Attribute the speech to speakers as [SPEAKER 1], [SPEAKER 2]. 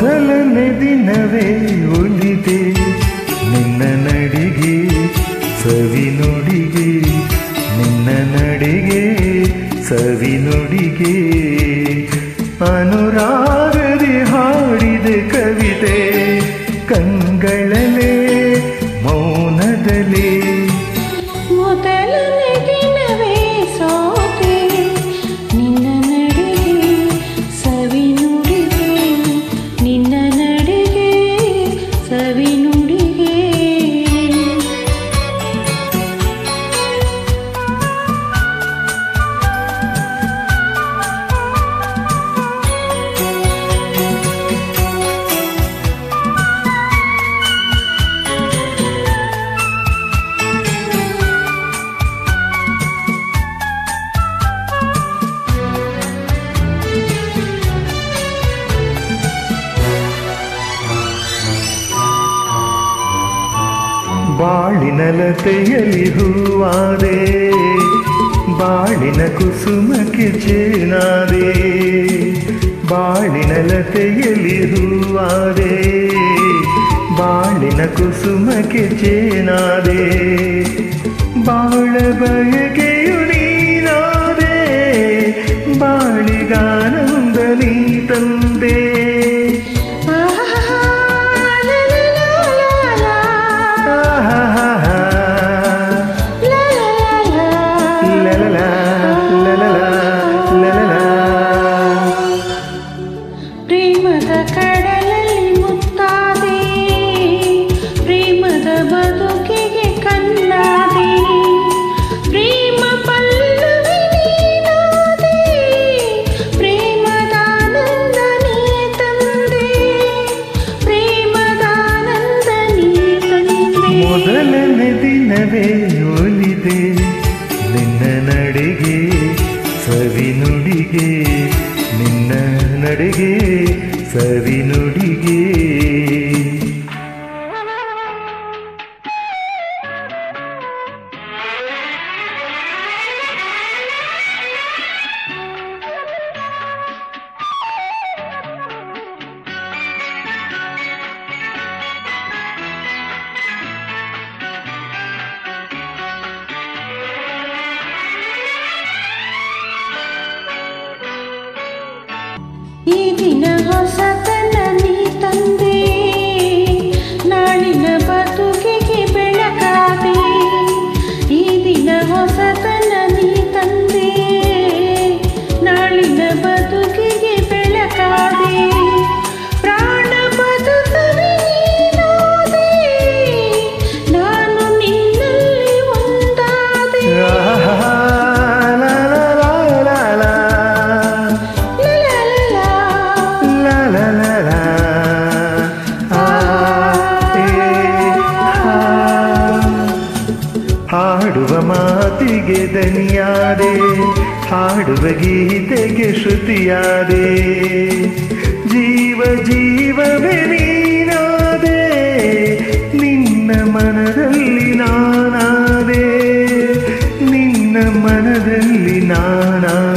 [SPEAKER 1] ಮೊದಲನೇ ದಿನವೇ ಒಲಿದೆ ನಿನ್ನ ನಡಿಗೆ ಸವಿ ನುಡಿಗೆ, ನಿನ್ನ ನಡಿಗೆ ಸವಿ ನುಡಿಗೆ. ಅನುರಾಗದಿ ಹಾಡಿದೆ ಕವಿತೆ ಕಂಗಳಲೆ ಮೌನದಲೇ.
[SPEAKER 2] ಮೊದಲನೇ ದಿನವೇ ಸೋತೆ ನಿನ್ನ ನಡಿಗೆ ಸವಿ ನುಡಿಗೆ, ನಿನ್ನ ನಡಿಗೆ ಸವಿ ನುಡಿಗೆ.
[SPEAKER 1] ಬಾಳಿನಲತೆಯಲ್ಲಿ ಹೂವಾದೆ, ಬಾಳಿನ ಕುಸುಮಕ್ಕೆ ಚೇನಾದೆ. ಬಾಳಿನಲತೆಯಲ್ಲಿ ಹೂವಾದೆ, ಬಾಳಿನ ಕುಸುಮಕ್ಕೆ ಚೇನಾದೆ. ಬಾಳ ಬಯಕೆಯು ನೀನಾದೆ, ಬಾಳಿಗಾನಂದ ನೀ ತಂದೆ.
[SPEAKER 2] ಪ್ರೇಮದ ಕಡಲಲ್ಲಿ ಮುತ್ತಾದೆ, ಪ್ರೇಮದ ಬದುಕಿಗೆ ಕಣ್ಣಾದೆ. ಪ್ರೇಮ ಪಲ್ಲವಿ ನೀನಾದೆ, ಪ್ರೇಮದಾನಂದ ನೀ ತಂದೆ, ಪ್ರೇಮದಾನಂದ ನೀ ತಂದೆ.
[SPEAKER 1] ಮೊದಲನೇ ದಿನವೇ ಒಲಿದೆ ನಿನ್ನ ನಡಿಗೆ ಸವಿ ನುಡಿಗೆ, ನಿನ್ನ ನಡಿಗೆ ಸವಿ ನುಡಿಗೆ.
[SPEAKER 2] ಈ ದಿನ ಹೊಸತನ ನೀ ತಂದೆ, ನಾಳಿನ ಬದುಕಿಗೆ ಬೆಳಕಾದೆ. ಈ ದಿನ ಹೊಸತನ ನೀ ತಂದೆ, ನಾಳಿನ ಬದುಕಿಗೆ ಬೆಳಕಾದೆ. ಪ್ರಾಣ ಬದುಕವೇ ನೀನಾದೆ, ನಾನು ನಿನ್ನಲ್ಲಿ ಒಂದಾದೆ.
[SPEAKER 1] ಹಾಡುವ ಮಾತಿಗೆ ದನಿಯಾದೆ, ಹಾಡುವ ಗೀತೆಗೆ ಶ್ರುತಿಯಾದೆ. ಜೀವ ಜೀವವೇ ನೀನಾದೆ, ನಿನ್ನ ಮನದಲ್ಲಿ ನಾನಾದೆ, ನಿನ್ನ ಮನದಲ್ಲಿ ನಾನಾದೆ.